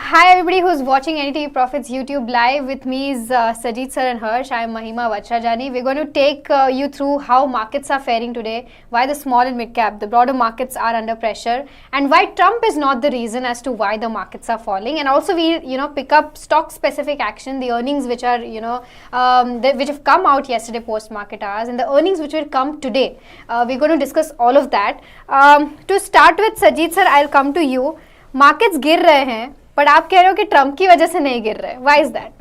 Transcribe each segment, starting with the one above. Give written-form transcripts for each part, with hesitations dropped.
Hi everybody who's watching NTV Profits YouTube live. With me is Sajid sir and Harsh. I'm Mahima Vachrajani. We're going to take you through how markets are faring today, why the small and mid cap, the broader markets are under pressure, and why Trump is not the reason as to why the markets are falling. And also we pick up stock specific action, the earnings which are which have come out yesterday post market hours, and the earnings which will come today. We're going to discuss all of that. To start with, Sajid sir, I'll come to you. Markets गिर रहे हैं, but आप कह रहे हो कि Trump की वजह से नहीं गिर रहे हैं. Why is that?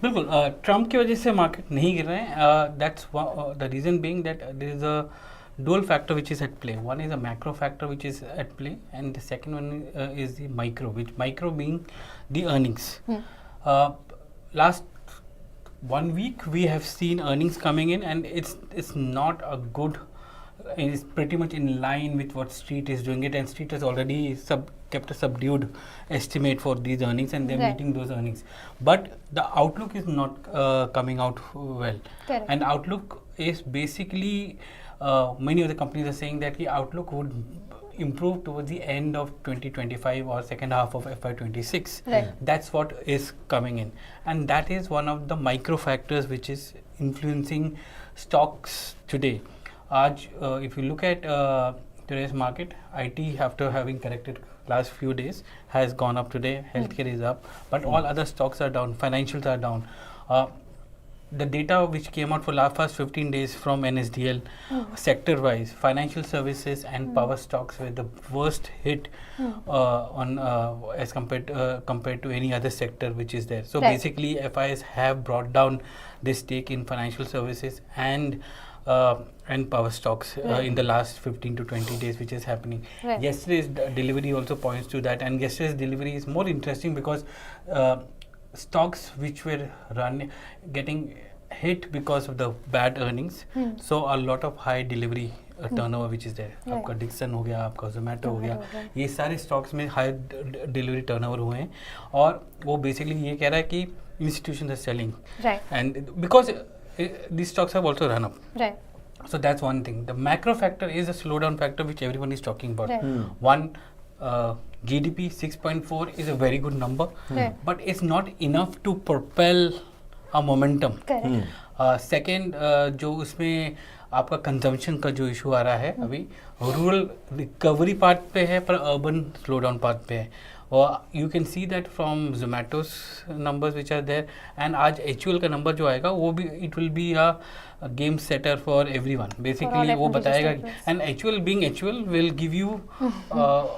बिल्कुल, ट्रम्प की वजह से मार्केट नहीं गिर रहे हैं. That's the reason being that there is a dual factor which is at play. One is a macro factor which is at play, and the second one is the micro, which micro being the earnings. Last 1 week we have seen earnings coming in, and it's not a good. It's pretty much in line with what Street is doing it, and Street has already kept a subdued estimate for these earnings, and they're meeting those earnings. But the outlook is not coming out well. Correct. And outlook is basically many of the companies are saying that the outlook would improve towards the end of 2025 or second half of FY26. Right. That's what is coming in, and that is one of the micro factors which is influencing stocks today. If you look at today's market, IT, after having corrected last few days, has gone up today. Healthcare is up, but all other stocks are down. Financials are down. The data which came out for first 15 days from NSDL, sector-wise, financial services and power stocks were the worst hit as compared to any other sector which is there. So basically, FIs have brought down this stake in financial services and power stocks in the last 15 to 20 days, which is happening. Yesterday's delivery also points to that, and yesterday's delivery is more interesting because stocks which were getting hit because of the bad earnings, so a lot of high delivery turnover which is there. आपका Dixon हो गया, आपका Zomato हो गया, ये सारे stocks में high delivery turnover हुए हैं, और वो basically ये कह रहा है कि institutions are selling, and because these stocks have also run up. Right. So that's one thing. The macro factor is a slowdown factor which everyone is talking about. One, GDP 6.4 is a very good number, but it's not enough to propel a momentum. Second, जो उसमें आपका consumption का जो issue आ रहा है अभी, rural recovery part पे है पर अर्बन स्लोडाउन पार्ट पे है. और you can see that from Zomato's numbers which are there, and आज HUL का नंबर जो आएगा वो भी it will be a game setter for everyone. Basically वो बताएगा, and HUL being HUL will give you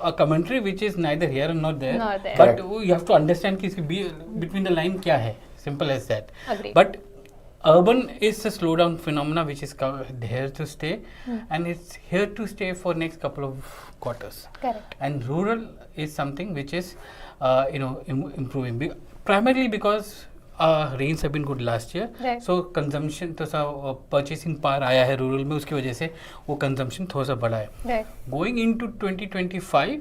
a commentary which is neither here and not there. But you have to understand कि इसकी between the line क्या है. Simple as that. Agreed. But urban is a slowdown phenomena which is here to stay, and it's here to stay for next couple of quarters. Correct. And rural is something which is improving primarily because rains have been good last year. Right. So consumption तो सा purchasing power आया है rural में, उसकी वजह से वो consumption थोड़ा सा बढ़ा है. Right. Going into 2025,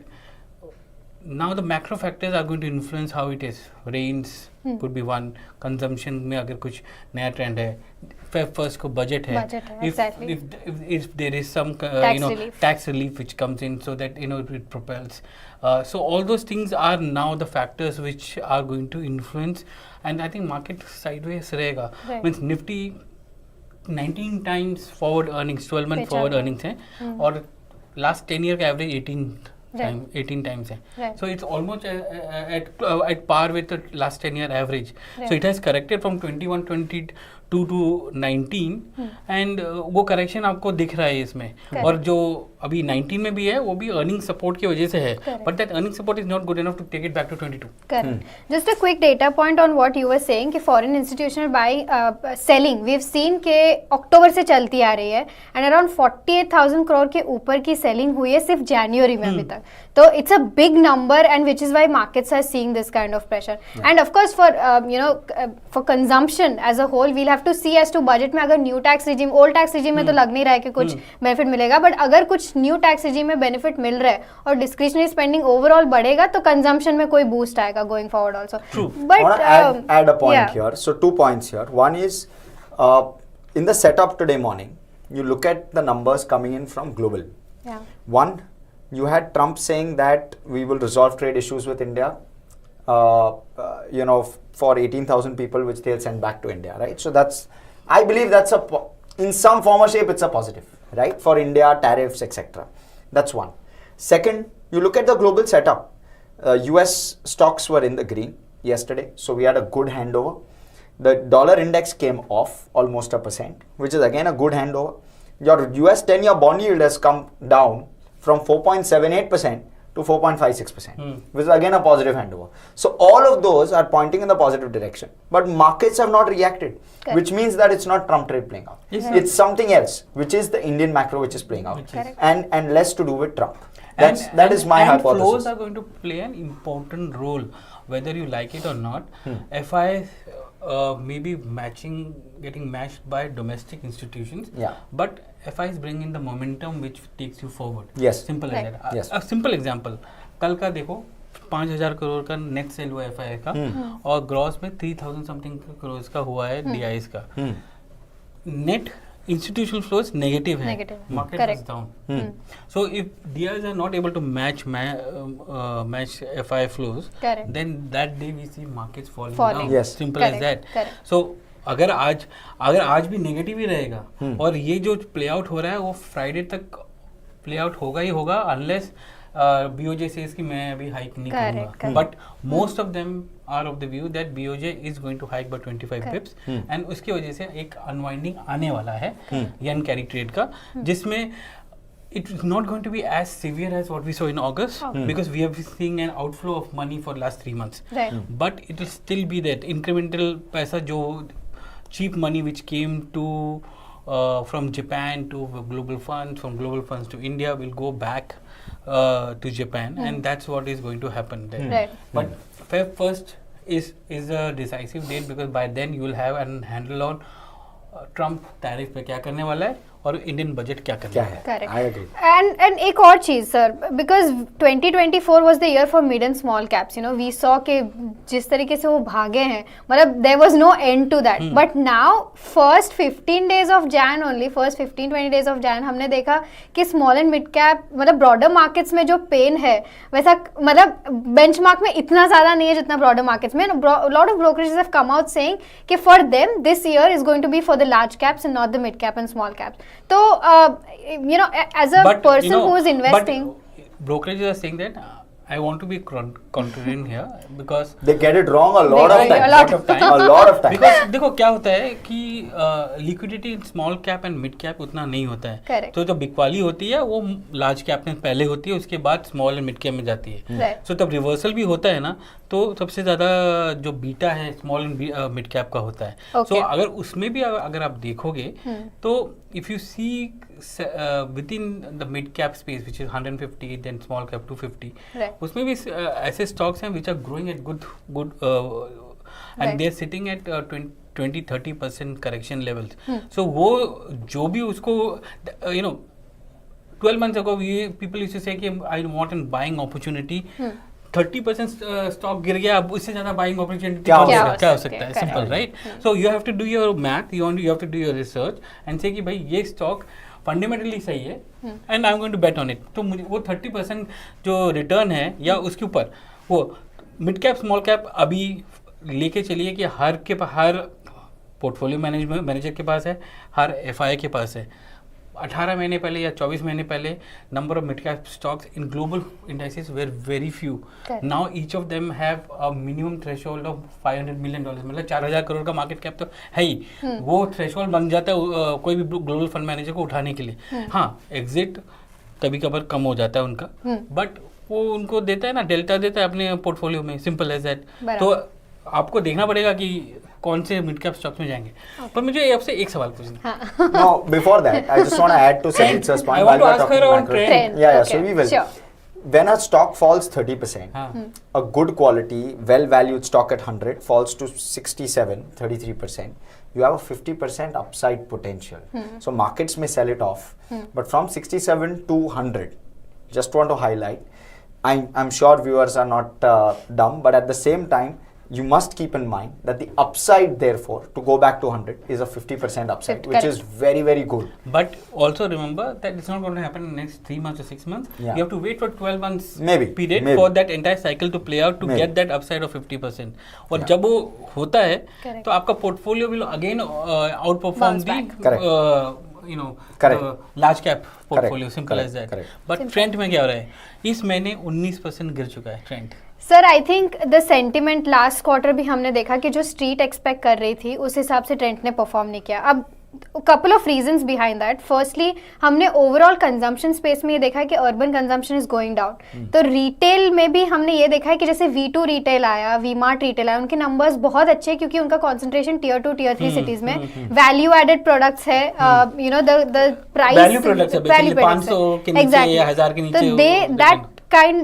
now the macro factors are going to influence how it is. Rains could be one. Consumption में अगर कुछ नया trend है, Feb 1st को budget है. If there is some tax relief which comes in, so that it propels. So all those things are now the factors which are going to influence, and I think market sideways रहेगा. Means Nifty 19 times forward earnings, 12 month forward earnings हैं, और last 10 year का average 18 times hai. So it's almost at par with the last 10 year average. So it has corrected from 21, 22 to 19, and वो correction आपको दिख रहा है इसमें. और जो अभी 19 में भी है वो भी earning support की वजह से है, but that earning support is not good enough to take it back to 22. Correct. Just a quick data point on what you were saying कि foreign institutional buying selling we've seen के अक्टूबर से चलती आ रही है, and around 48,000 crore के ऊपर की selling हुई है सिर्फ जनवरी में अभी तक. तो it's a big number, and which is why markets are seeing this kind of pressure. And of course for for consumption as a whole we'll have to see as to budget में अगर new tax regime, old tax regime में तो लग नहीं रहा है कि कुछ benefit मिलेगा, but अगर कुछ new tax regime में benefit मिल रहा है और discretionary spending overall बढ़ेगा तो consumption में कोई boost आएगा going forward also. True. But I want to add a point here. So 2 points here. One is in the setup today morning, you look at the numbers coming in from global. Yeah. One, you had Trump saying that we will resolve trade issues with India. for 18,000 people, which they'll send back to India, right? So I believe that's in some form or shape, it's a positive, right? For India, tariffs, etc. That's one. Second, you look at the global setup. US stocks were in the green yesterday, so we had a good handover. The dollar index came off almost 1%, which is again a good handover. Your US 10-year bond yield has come down from 4.78% to 4.56%, which is again a positive handover. So all of those are pointing in the positive direction. But markets have not reacted, which means that it's not Trump trade playing out. Yes, it's something else, which is the Indian macro which is playing out, and less to do with Trump. That is my hypothesis. Flows are going to play an important role, whether you like it or not. FI maybe getting matched by domestic institutions, but FIs bring in the momentum which takes you forward. Yes. Simple as that. Yes. A simple example. कल का देखो 5,000 करोड़ का net cell हुआ FI का, और gross में 3,000 something crore का हुआ है DIs का. Net institutional flows negative hai. Market is down. So if DIs are not able to match FI flows, then that day we see markets falling down. Yes. Simple as that. So अगर आज भी negative ही रहेगा और ये जो play out हो रहा है वो फ्राइडे तक प्ले आउट होगा ही होगा, अनलेस BOJ says कि मैं अभी हाइक नहीं करूँगा. But most of them are of the view that BOJ is going to hike by 25 pips, and उसकी वजह से एक अनवाइंडिंग आने वाला है यन कैरी ट्रेड का, जिसमें it is not going to be as severe as what we saw in August, because we have been seeing an outflow of money for last 3 months. But it will still be that incremental paisa jo cheap money which came to from Japan to global funds, from global funds to India will go back to Japan, and that's what is going to happen there. But Feb 1st is a decisive date, because by then you will have an handle on Trump tariff पे क्या करने वाला है और Indian budget क्या करना है. Correct. I agree. And एक और चीज sir, because 2024 was the year for mid and small caps. You know, we saw कि जिस तरीके से वो भागे हैं, मतलब there was no end to that. But now first 15 days of Jan only, first 15-20 days of Jan हमने देखा कि small and mid cap मतलब broader markets में जो pain है वैसा मतलब benchmark में इतना ज़्यादा नहीं है जितना broader markets में. A lot of brokerages have come out saying कि for them this year is going to be for the large caps and not the mid cap and small caps. So, as a person who is investing, brokerages are saying that I want to be contrarian here, because they get it wrong a lot of time. Because देखो क्या होता है कि liquidity in small cap and mid cap उतना नहीं होता है. Correct. तो जो बिकवाली होती है वो large cap में पहले होती है, उसके बाद small and mid cap में जाती है. So तब reversal भी होता है ना, तो सबसे ज़्यादा जो बीटा है small and mid cap का होता है. So अगर उसमें भी अगर आप देखोगे तो if you see within the mid cap space, which is 150, then small cap 250, उसमें भी ऐसे stocks हैं which are growing at good and they are sitting at 20-30% correction levels. So वो जो भी उसको 12 months ago people used to say कि I want a buying opportunity. 30% stock गिर गया, अब उससे ज़्यादा buying opportunity क्या हो सकता है? Simple, right? So you have to do your math, you have to do your research and say कि भाई ये stock फंडामेंटली सही है and I am going to bet on it. तो मुझे वो 30% जो रिटर्न है या उसके ऊपर वो मिड कैप स्मॉल कैप अभी लेके चलिए कि हर पोर्टफोलियो मैनेजर के पास है, हर FI के पास है. 18 महीने पहले या 24 महीने पहले number of mid cap stocks in global indices were very few. Now each of them have a minimum threshold of $500 million, मतलब 4,000 करोड़ का मार्केट कैप तो है ही. वो थ्रेशोल्ड बन जाता है कोई भी ग्लोबल फंड मैनेजर को उठाने के लिए. हाँ, एग्जिट कभी कभार कम हो जाता है उनका, बट वो उनको देता है ना, डेल्टा देता है अपने पोर्टफोलियो में. Simple as that. तो आपको देखना पड़ेगा कि कौन से मिड कैप स्टॉक्स में जाएंगे. पर मुझे आपसे एक सवाल पूछना. No, before that, I just want to add to Sanjit's point. I want to ask her on trend. Yeah, so we will. Sure. When a stock falls 30%, a good quality, well-valued stock at 100 falls to 67, 33%, you have a 50% upside potential. So markets may sell it off. But from 67 to 100, just want to highlight, I'm sure viewers are not dumb, but at the same time, you must keep in mind that the upside, therefore, to go back to 100 is a 50% upside, which is very, very good. But also remember that it's not going to happen in the next 3 months or 6 months. Yeah. You have to wait for 12 months maybe for that entire cycle to play out to get that upside of 50%. और जब वो होता है तो आपका portfolio will again outperform the large cap portfolio. Simple as that. But trend में क्या हो रहा है? इस महीने 19% गिर चुका है trend. Sir I think the sentiment last quarter भी हमने देखा कि जो स्ट्रीट एक्सपेक्ट कर रही थी उस हिसाब से ट्रेंड ने परफॉर्म नहीं किया. अब couple of reasons behind that. Firstly, हमने ओवरऑल कंजम्पशन स्पेस में ये देखा है कि urban consumption is going down. तो रिटेल में भी हमने ये देखा है कि जैसे V2 रिटेल आया, V-Mart रिटेल आया, उनके नंबर्स बहुत अच्छे हैं क्योंकि उनका कंसंट्रेशन टियर 2 टियर 3 सिटीज में वैल्यू एडेड प्रोडक्ट्स है. You know the price value products है, बेसिकली 500 के नीचे या 1000 के नीचे.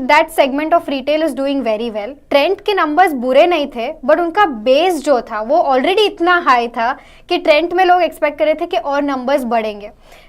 that segment of retail is doing very well. Trend के नंबर्स बुरे नहीं थे बट उनका बेस जो था वो ऑलरेडी इतना हाई था कि ट्रेंड में लोग एक्सपेक्ट कर रहे थे कि और नंबर्स बढ़ेंगे.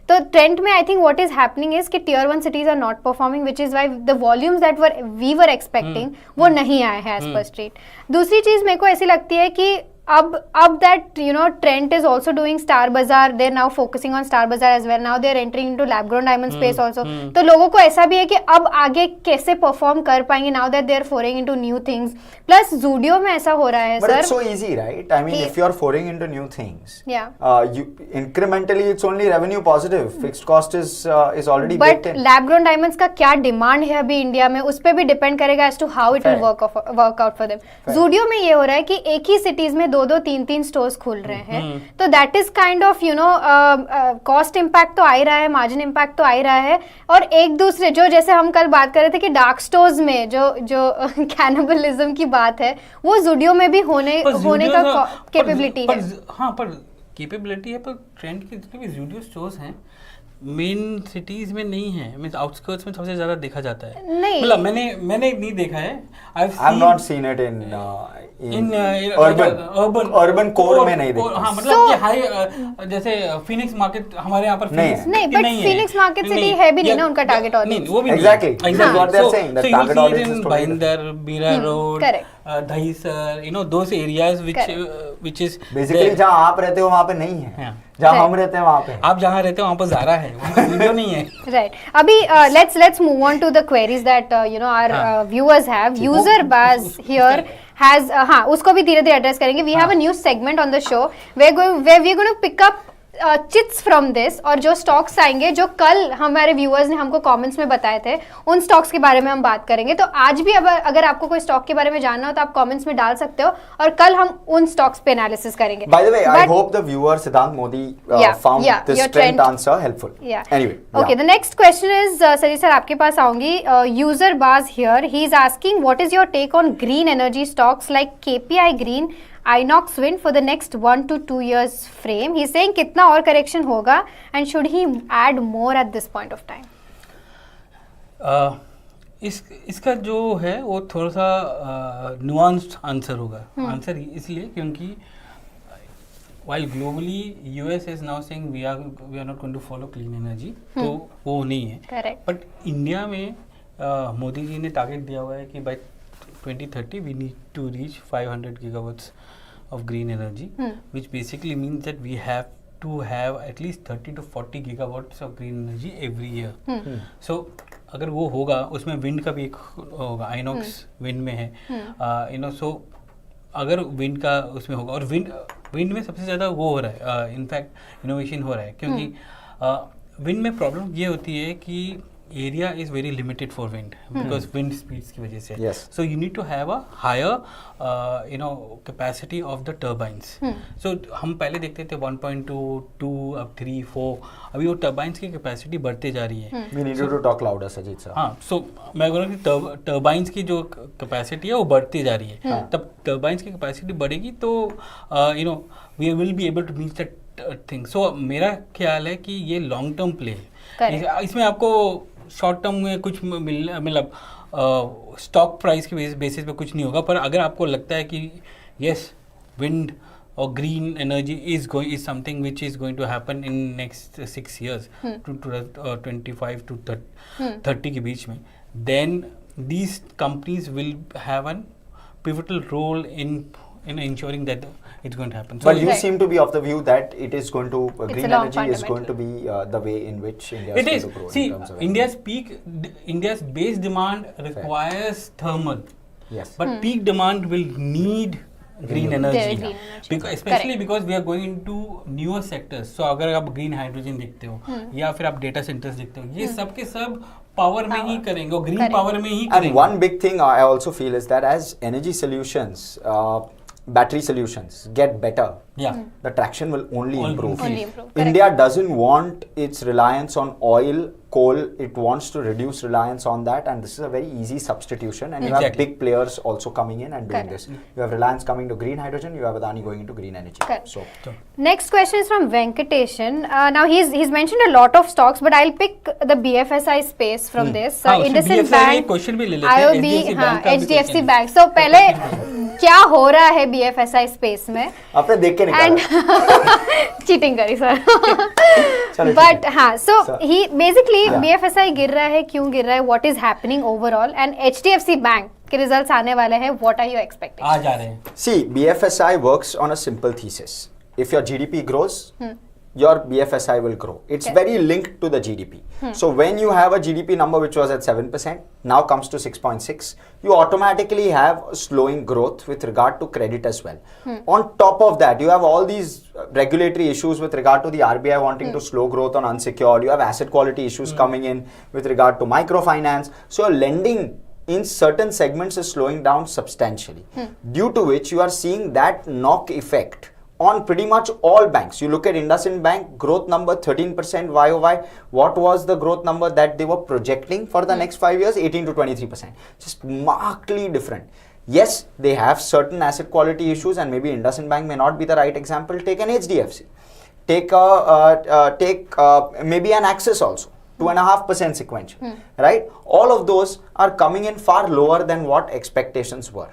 तो ट्रेंड में I think what is happening is कि tier 1 cities are not performing, which is why the volumes that we were expecting वो नहीं आए हैं एज पर स्ट्रीट. दूसरी चीज मेरे को ऐसी लगती है कि अब that you know Trent is also doing Star Bazaar. They're now focusing on Star Bazaar as well. Now they're entering into lab grown diamond space also. तो लोगों को ऐसा भी है कि अब आगे कैसे परफॉर्म कर पाएंगे now that they're foraying into new things. Plus Zudio में ऐसा हो रहा है But sir. it's so easy, right? I mean, if you're foraying into new things, yeah, you incrementally it's only revenue positive. Fixed cost is already baked in. But lab grown diamonds का क्या demand है अभी India में, उस पर भी depend करेगा as to how it will work out for them. Zudio में ये हो रहा है कि एक ही सिटीज में 2-2 3-3 स्टोर्स खुल रहे हैं. तो that is kind of you know cost impact तो आ ही रहा है, मार्जिन इम्पैक्ट तो आ ही रहा है. और एक दूसरे जो जैसे हम कल बात कर रहे थे कि डार्क स्टोर्स में जो कैनिबलिज्म की बात है वो जुडियो में भी होने का कैपेबिलिटी है. हाँ, पर कैपेबिलिटी है, पर ट्रेंड के जितने भी जुडियो स्टोर्स हैं मेन सिटीज में नहीं है. मींस आउटस्कर्ट्स में सबसे ज्यादा देखा जाता है. नहीं, मतलब मैंने नहीं देखा है. I've not seen it in urban core में नहीं देखा. हाँ, मतलब कि हाई जैसे फिनिक्स मार्केट हमारे यहाँ पर नहीं, बट फिनिक्स मार्केट सिटी है भी नहीं ना उनका टारगेट ऑडियंस. नहीं, वो भी exactly what they're saying. The target audience is totally Bhayandar, Bira Road, Dahisar, you know those areas which is basically जहाँ आप रहते हो वहाँ पे नहीं है. जहाँ हम रहते हैं वहाँ पे. आप जहाँ रहते हो वहाँ पर ज़ारा है, वहाँ वीडियो नहीं है. Right. अभी let's move on to the queries that you know our viewers have. User Baz here has हाँ उसको भी धीरे धीरे एड्रेस करेंगे. We have a new segment on the show where we're going to pick up chits from this, और जो stocks आएंगे जो कल हमारे व्यूअर्स ने हमको कमेंट्स में बताए थे उन स्टॉक्स के बारे में हम बात करेंगे. तो आज भी अगर आपको कोई स्टॉक के बारे में जानना हो तो आप कमेंट्स में डाल सकते हो और कल हम उन स्टॉक्स पे एनालिसिस करेंगे. By the way, I hope the viewer Siddhant Modi found this trend answer helpful. Anyway, okay, the next question is Sajid sir आपके पास आऊंगी. User Baz here, he is asking what is your take on green energy stocks like KPI Green, Inox Wind for the next 1 to 2 years frame. He's saying कितना और correction होगा and should he add more at this point of time? इसका जो है वो थोड़ा सा nuanced answer होगा. आंसर इसलिए क्योंकि while globally US is now saying we are not going to follow clean energy, तो वो नहीं है. Correct. But इंडिया में मोदी जी ने टारगेट दिया हुआ है कि by 2030 we need to reach 500 gigawatts of green energy, which basically means that we have to have at least 30 to 40 gigawatts of green energy every year. So अगर वो होगा, उसमें विंड का भी एक होगा, आइनॉक्स विंड में है, यू नो. सो अगर विंड का उसमें होगा, और विंड में सबसे ज़्यादा वो हो रहा है, इनफैक्ट इनोवेशन हो रहा है, क्योंकि विंड में प्रॉब्लम ये होती है कि area is very limited for wind because wind speeds की वजह से. So you need to have a higher you know capacity of the turbines. सो हम पहले देखते थे 1.2, 2, अब 3, 4. अभी वो टर्बाइंस की कैपेसिटी बढ़ते जा रही है. We need you to talk louder, Sajid sir. हाँ, सो मैं बोल रहा हूँ कि टर्बाइंस की जो कैपेसिटी है वो बढ़ती जा रही है. तब टर्बाइंस की कैपेसिटी बढ़ेगी तो you know we will be able to meet that thing. So मेरा ख्याल है कि ये लॉन्ग टर्म प्ले है. इसमें आपको शॉर्ट टर्म में कुछ मतलब स्टॉक प्राइस के बेसिस पे कुछ नहीं होगा. पर अगर आपको लगता है कि यस विंड और green energy is something which is going to happen in next 6 years to 25 to 30 के बीच में, then these companies will have an pivotal role in ensuring that it's going to happen. But you Right. seem to be of the view that it is going to green a long energy is going to be the way in which India it is is. going to grow See, in terms of India's base demand requires thermal, Yes. but peak demand will need green Renewable. energy. Green energy. Because especially Correct. because we are going into newer sectors. So अगर आप green hydrogen देखते हो या फिर आप data centres देखते हो, ये सब के सब पावर में ही करेंगे और ग्रीन Correct. पावर में ही And करेंगे. one big thing I also feel is that as energy solutions, battery solutions get better, Yeah. the traction will only Only improve. Only improve. India doesn't want its reliance on oil, coal. It wants to reduce reliance on that, and this is a very easy substitution. And you have Exactly. big players also coming in and doing Correct. this. You have Reliance coming to green hydrogen. You have Adani going into green energy. Correct. So Next question is from Venkateshan. Now he's mentioned a lot of stocks, but I'll pick the BFSI space from this. हाँ, उसमें IndusInd BFSI में Bank, question भी ले लेते हैं, IOB, HDFC हाँ, Bank का भी HDFC question Bank. So पहले क्या हो रहा है BFSI space में? आपने देख के And निकाला. cheating करी सर. चलो, ठीक But है. हाँ, so Sir. he basically Yeah. BFSI गिर रहा है, क्यों गिर रहा है? What is happening overall? And HDFC Bank के results आने वाले हैं. What are you expecting? आ जा रहे हैं. See, BFSI works on a simple thesis. If your GDP grows, your BFSI will grow. It's Okay. very linked to the GDP. So when you have a GDP number which was at 7%, now comes to 6.6, you automatically have a slowing growth with regard to credit as well. On top of that, you have all these regulatory issues with regard to the RBI wanting to slow growth on unsecured. You have asset quality issues coming in with regard to microfinance. So your lending in certain segments is slowing down substantially, due to which you are seeing that knock effect on pretty much all banks. You look at IndusInd Bank, growth number 13% YOY. What was the growth number that they were projecting for the next 5 years? 18 to 23%. Just markedly different. Yes, they have certain asset quality issues, and maybe IndusInd Bank may not be the right example. Take an HDFC. Take maybe an Axis also. 2.5% sequential, right? All of those are coming in far lower than what expectations were.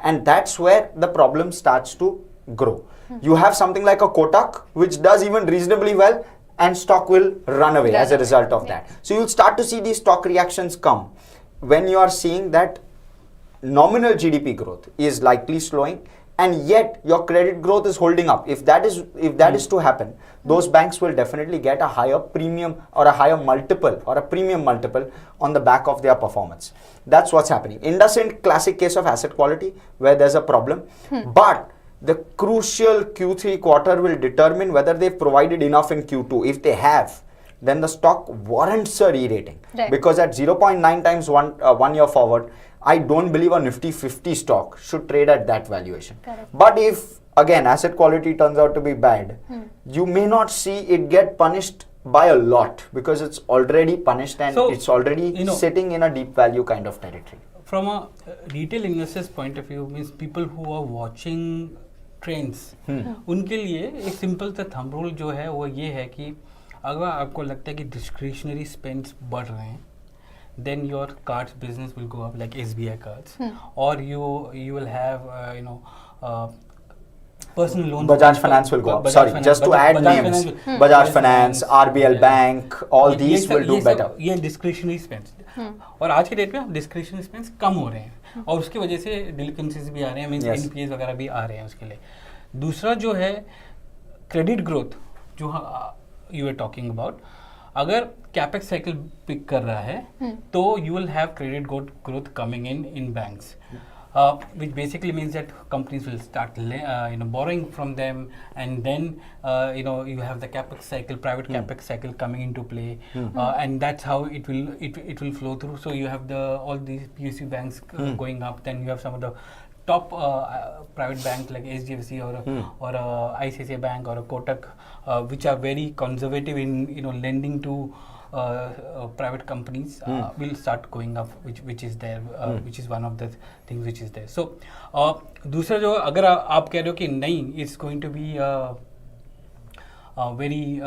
And that's where the problem starts to grow. You have something like a Kotak, which does even reasonably well, and stock will run away as a result of that. So you'll start to see these stock reactions come when you are seeing that nominal GDP growth is likely slowing, and yet your credit growth is holding up. If that is to happen, those banks will definitely get a higher premium or a higher multiple or a premium multiple on the back of their performance. That's what's happening. IndusInd, classic case of asset quality where there's a problem, but the crucial Q3 quarter will determine whether they've provided enough in Q2. If they have, then the stock warrants a re-rating. Right. Because at 0.9 times 1 year forward, I don't believe a Nifty 50 stock should trade at that valuation. Correct. But if, again, asset quality turns out to be bad, you may not see it get punished by a lot, because it's already punished and So, it's already you know, sitting in a deep value kind of territory. From a retail investor's point of view, means people who are watching trends, उनके लिए एक simple सा thumb rule जो है वो ये है कि अगर आपको लगता है कि डिस्क्रिशनरी स्पेंड्स बढ़ रहे हैं, then your cards business will go up, like SBI cards, or you will have personal loans. Bajaj Finance will go up. Sorry, just to add names. Bajaj Finance, RBL Bank, all these will do better. ये discretionary spends, और आज के date में discretionary spends कम हो रहे हैं, और उसकी वजह से delinquencies भी आ रहे हैं, means Yes. NPAs वगैरह भी आ रहे हैं उसके लिए. दूसरा जो है credit growth जो you were talking about, अगर कैपेक्स साइकिल पिक कर रहा है तो you will have credit growth coming in banks, which basically means that companies will start borrowing from them, and then you have the capex cycle, private capex cycle coming into play, and that's how it will flow through. So you have all these PSU banks going up, then you have some of the top private banks like HDFC or ICICI Bank or a Kotak, which are very conservative in lending to private companies, will start going up, which is there, which is one of the things which is there. So दूसरा जो अगर आप कह रहे हो कि नहीं, it's going to be a very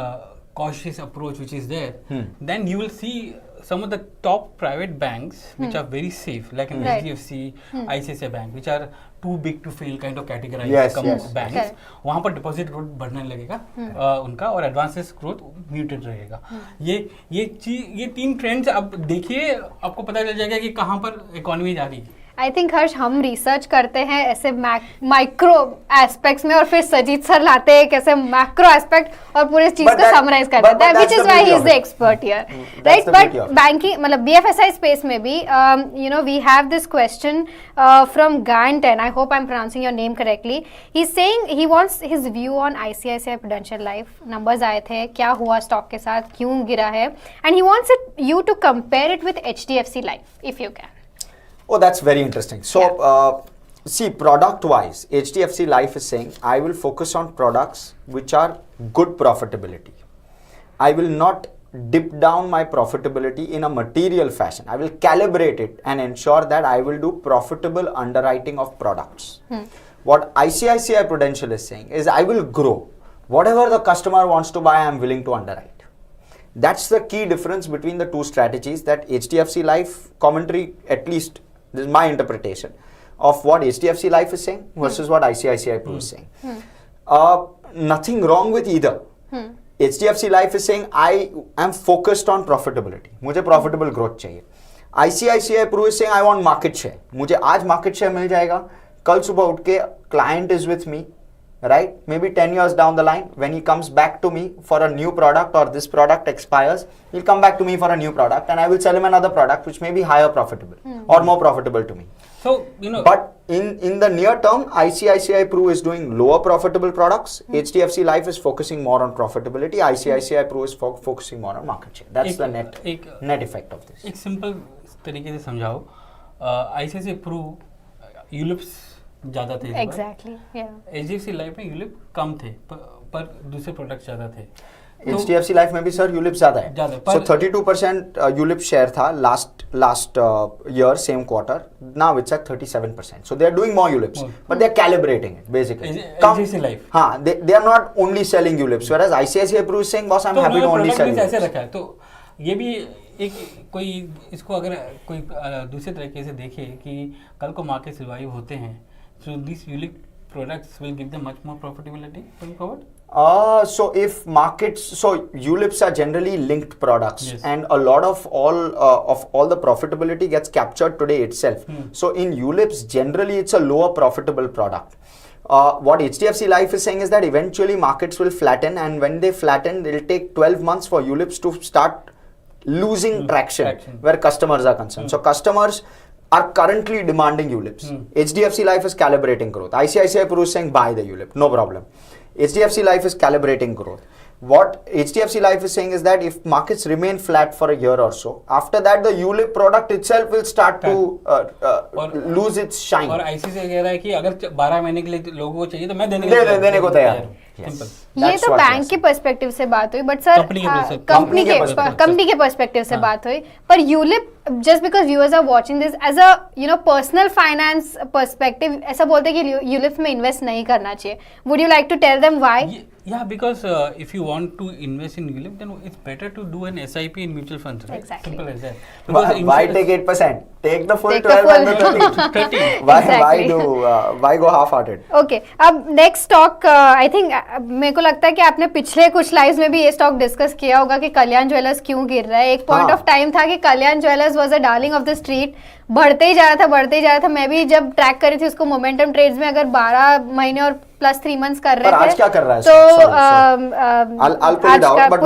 cautious approach which is there, then you will see some of the top private banks which are very safe, like an Right. HDFC, ICICI Bank, which are too big to fail kind of categorized Yes, yes. banks. Correct. वहाँ पर deposit growth बढ़ने लगेगा उनका, और advances growth muted रहेगा. ये तीन trends आप देखिए, आपको पता चल जाएगा कि कहाँ पर इकोनॉमी जा रही है. आई थिंक हर्ष हम रिसर्च करते हैं ऐसे माइक्रो एस्पेक्ट्स में और फिर सजीत सर लाते हैं एक ऐसे मैक्रो एस्पेक्ट और पूरे चीज को समराइज कर देते हैं, which is why he is the expert here, right. But banking मतलब बीएफएसआई स्पेस में भी you know we have this question from गायंटन, I hope I am pronouncing your name correctly. He is saying he wants his view on ICICI Prudential life. Numbers आए थे, क्या हुआ stock के साथ, क्यों गिरा है, and he wants it you to compare it with HDFC life if you can. Oh, that's very interesting. So, see, product-wise, HDFC Life is saying, I will focus on products which are good profitability. I will not dip down my profitability in a material fashion. I will calibrate it and ensure that I will do profitable underwriting of products. What ICICI Prudential is saying is, I will grow. Whatever the customer wants to buy, I am willing to underwrite. That's the key difference between the two strategies that HDFC Life commentary, at least this is my interpretation of what HDFC Life is saying versus what ICICI Pru is saying. Nothing wrong with either. HDFC Life is saying I am focused on profitability. मुझे profitable growth चाहिए. ICICI Pru is saying I want market share. मुझे आज market share मिल जाएगा, कल सुबह उठ के client is with me, right? Maybe 10 years down the line, when he comes back to me for a new product or this product expires, he'll come back to me for a new product and I will sell him another product which may be higher profitable or more profitable to me. So, you know. But in the near term, ICICI Pru is doing lower profitable products. HDFC Life is focusing more on profitability. ICICI Pru is focusing more on market share. That's the net effect of this. एक simple तरीके से समझाओ. ICICI Pru ULIPs ज़्यादा थे. Exactly. HDFC life में ULIP कम थे पर दूसरे प्रोडक्ट ज़्यादा थे. HDFC लाइफ में भी सर यूलिप ज़्यादा है. So 32% यूलिप शेयर था last year same quarter. Now it's at 37%. So they are doing more ULIPs, but they are calibrating it basically. HDFC Life. हाँ, they are not only selling ULIPs, whereas ICICI Pru is saying, boss, I'm happy to only sell ULIPs. ऐसे रखा है तो ये भी एक कोई इसको अगर कोई दूसरे तरीके से देखे कि कल को मार्केट सर्वाइव होते हैं, so these ULIP products will give them much more profitability going forward. So if markets, so ULIPs are generally linked products, yes, and a lot of all the profitability gets captured today itself. So in ULIPs, generally it's a lower profitable product. What HDFC Life is saying is that eventually markets will flatten, and when they flatten, it'll take 12 months for ULIPs to start losing traction where customers are concerned. So customers are currently demanding ULIPs. HDFC Life is calibrating growth. ICICI Pru is saying buy the ULIP, no problem. HDFC Life is calibrating growth. What HDFC Life is saying is that if markets remain flat for a year or so, after that the ULIP product itself will start to lose its shine. और ICICI कह रहा है कि अगर 12 महीने के लिए लोगों को चाहिए तो मैं देने को तैयार हूँ. ये तो बैंक के पर्सपेक्टिव से बात हुई, बट सर कंपनी के पर्सपेक्टिव से बात हुई. पर ULIP, just because viewers are watching this as a personal finance perspective, ऐसा बोलते हैं कि यूलिप में इन्वेस्ट नहीं करना चाहिए. Would you like to tell them why? Yeah, because if you want to invest in ULIP, then it's better to do an SIP in mutual funds, right? Exactly. Simple as that. Because why take 8%? Take the full 12 and the 30. Why go half-hearted? Okay. अब next stock, I think मेरे को लगता है कि आपने पिछले कुछ lives में भी ये स्टॉक डिस्कस किया होगा कि कल्याण ज्वेलर्स क्यों गिर रहा है. एक पॉइंट ऑफ टाइम था कि Kalyan jewellers was a darling of the street, बढ़ते ही जा रहा था. मैं भी जब ट्रैक करी थी उसको मोमेंटम ट्रेड्स में, अगर 12 महीने और प्लस 3 मंथ्स कर रहे थे. आज क्या कर रहा है? तो I'll pull it out, but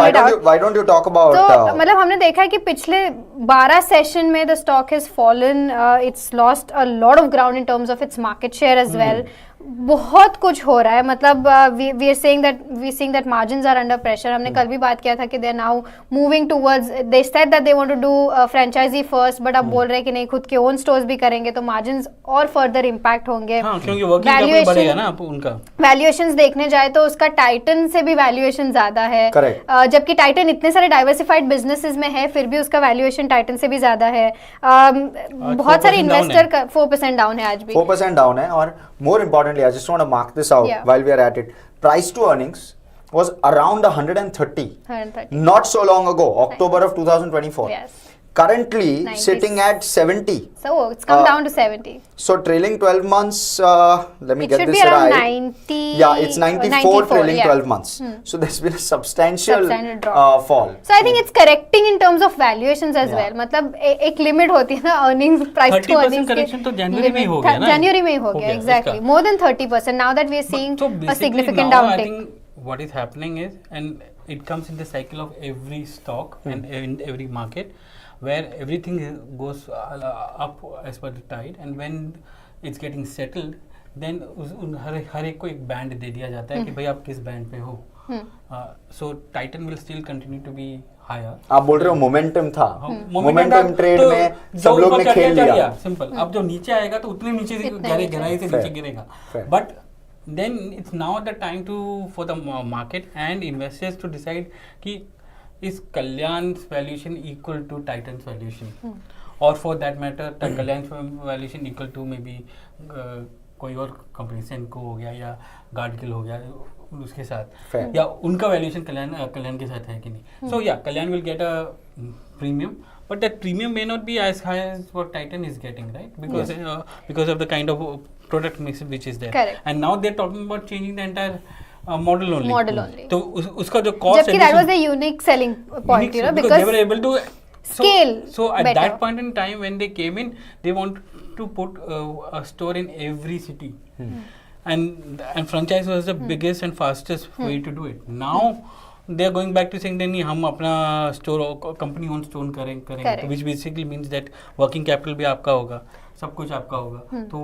why don't you talk about? तो मतलब हमने देखा है कि पिछले 12 सेशन में the stock has fallen, it's lost a lot of ground in terms of its market share as well. बहुत कुछ हो रहा है. मतलब we are saying that margins are under pressure. हमने कल भी बात किया था कि they are now moving towards, they said that they want to do franchisee first, but अब बोल रहे हैं कि नहीं, खुद के ओन स्टोर्स भी करेंगे तो मार्जिन्स और फर्दर इम्पैक्ट होंगे. क्योंकि वर्किंग कैपिटल बढ़ेगा ना उनका. वैल्यूएशंस देखने जाए तो उसका टाइटन से भी वैल्यूएशन ज्यादा है, जबकि टाइटन इतने सारे डाइवर्सिफाइड बिजनेसेस में है, फिर भी उसका वैल्यूएशन टाइटन से भी ज्यादा है. बहुत सारे इन्वेस्टर 4% डाउन है, आज भी 4% डाउन है. और more importantly, I just want to mark this out while we are at it. Price to earnings was around 130. Not so long ago, October of 2024. Yes. currently 90s. sitting at 70. So it's come Uh, down to 70. So trailing 12 months, let me It get should this be around right. 90. Yeah, it's 94 trailing yeah. 12 months. So there's been a substantial Substantial drop. fall. So I think it's correcting in terms of valuations as Yeah. well. मतलब एक limit होती है ना earnings price to 30% earnings correction तो January में ही हो गया ना? January में ही हो हो गया गया, exactly इसका। more than 30%. Now that we are seeing So a basically significant now I downtick. think what is happening is, and it comes in the cycle of every stock and in every market, where everything goes up as per the tide, and when it's getting settled, then हर एक को एक band दे दिया जाता है कि भाई आप किस बैंड पे हो. So Titan will still continue to be higher. आप बोल रहे हो मोमेंटम था, मोमेंटम मोमेंटम ट्रेड में सब लोग ने खेल लिया. सिंपल. अब जो नीचे आएगा तो उतने नीचे से गहराई से नीचे गिरेगा. But then it's now the time for the market and investors to decide कि is Kalyan's valuation equal to Titan's valuation, or for that matter Kalyan's valuation equal to maybe कोई और कंपनी सेंको हो गया या गार्डगिल हो गया उसके साथ, या उनका वैल्यूएशन कल्याण के साथ है कि नहीं. So yeah, Kalyan will get a premium, but that premium may not be as high as what Titan is getting, right? Because of the kind of product mix which is there. Correct. And now they're talking about changing the entire model only. Model only. तो उसका जो cost जबकि that was the unique selling point, you know, because they were able to scale so at better. that point in time when they came in, they want to put a store in every city, and franchise was the biggest and fastest way to do it. Now they are going back to saying that नहीं हम अपना store company own store करेंगे, which basically means that working capital भी आपका होगा, सब कुछ आपका होगा, तो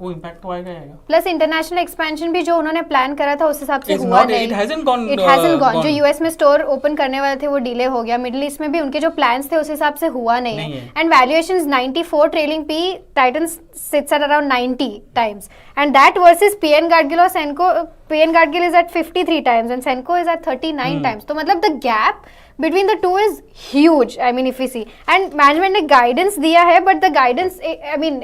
वो इम्पैक्ट तो आएगा. प्लस इंटरनेशनल एक्सपेंशन भी जो उन्होंने प्लान करा था उस हिसाब से It's हुआ not- नहीं. it hasn't gone, It hasn't gone. gone. जो यूएस में स्टोर ओपन करने वाले थे वो डिले हो गया. मिडिल ईस्ट में भी उनके जो प्लान्स थे उस हिसाब से हुआ नहीं है. And valuations 94 trailing P, Titan sits at around 90 times, and that versus PN Gadgil और Senco. PN Gadgil is at 53 times and Senco is at 39 times. तो मतलब the gap between the two is huge. I mean, if we see, and management ने guidance दिया है, but the guidance, I mean,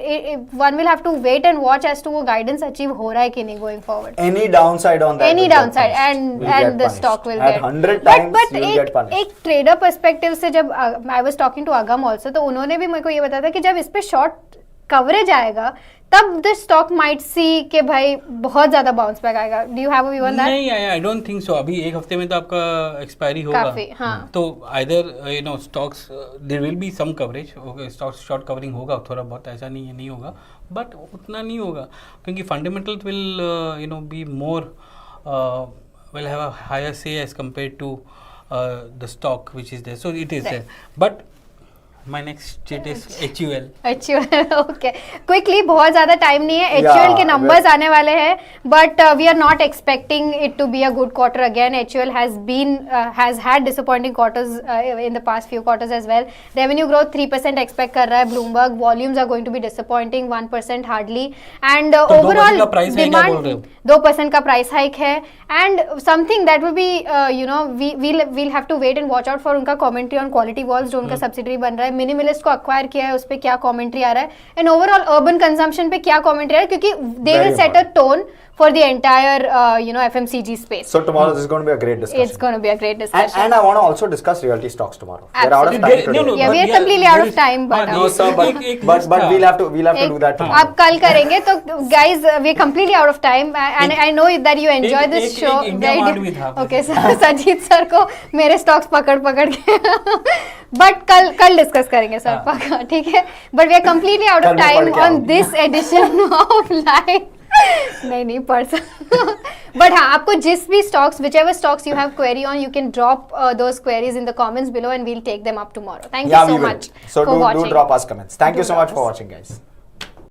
one will have to wait and watch as to वो guidance achieve हो रहा है कि नहीं going forward. Any downside on that? Any will get downside, punished. Will and get the punished. stock will At get 100 times but you will get punished. एक trader perspective से जब I was talking to Agam also, तो उन्होंने भी मेरे को ये बताया था कि जब इस पे short coverage आएगा तब द स्टॉक माइट सी कि भाई बहुत ज्यादा बाउंस बैक आएगा. Do you have a view on that? नहीं, आई डोंट थिंक सो. अभी एक हफ्ते में तो आपका एक्सपायरी होगा काफी, हाँ. तो either you know stocks there will be some coverage, stocks short covering होगा थोड़ा बहुत, ऐसा नहीं है नहीं होगा, बट उतना नहीं होगा क्योंकि fundamentals will you know be more will have a higher say as compared to the stock which is there. So it is there. But my next state is HUL. HUL, okay. Quickly, बहुत ज़्यादा time नहीं है. Yeah, HUL के numbers आने वाले हैं, but we are not expecting it to be a good quarter again. HUL has had disappointing quarters in the past few quarters as well. Revenue growth 3% expect कर रहा है Bloomberg. Volumes are going to be disappointing, 1% hardly. And तो overall 2% का price hike क्या बोल रहे हो? 2% का price hike है. And something that will be, you know, we'll have to wait and watch out for उनका commentary on Quality Walls जो उनका subsidiary बन रहा है. मिनिमलिस्ट को अक्वायर किया है, उस पे क्या कमेंट्री आ रहा है, एंड ओवरऑल अर्बन कंजम्पशन पे क्या कमेंट्री आ रहा है, क्योंकि they will set a tone for the entire you know FMCG space. So tomorrow this is going to be a great discussion. It's going to be a great discussion. And I want to also discuss realty stocks tomorrow. We're out of time Absolutely. today. Yeah, we are completely out of time, but No sir, but we'll have to do that tomorrow. अब कल करेंगे तो guys we are completely out of time and I know that you enjoy this show. Okay, Sajit sir को मेरे stocks पकड़ के but कल discuss करेंगे सर पक्का, ठीक है. But we are completely out of time on this edition of Live. नहीं पर्सन बट हाँ, आपको जिस भी stocks, whichever stocks you have query on, you can drop those queries in the comments below and we'll take them up tomorrow. Thank you so much so for watching. do drop us comments. Thank you so much for watching, guys.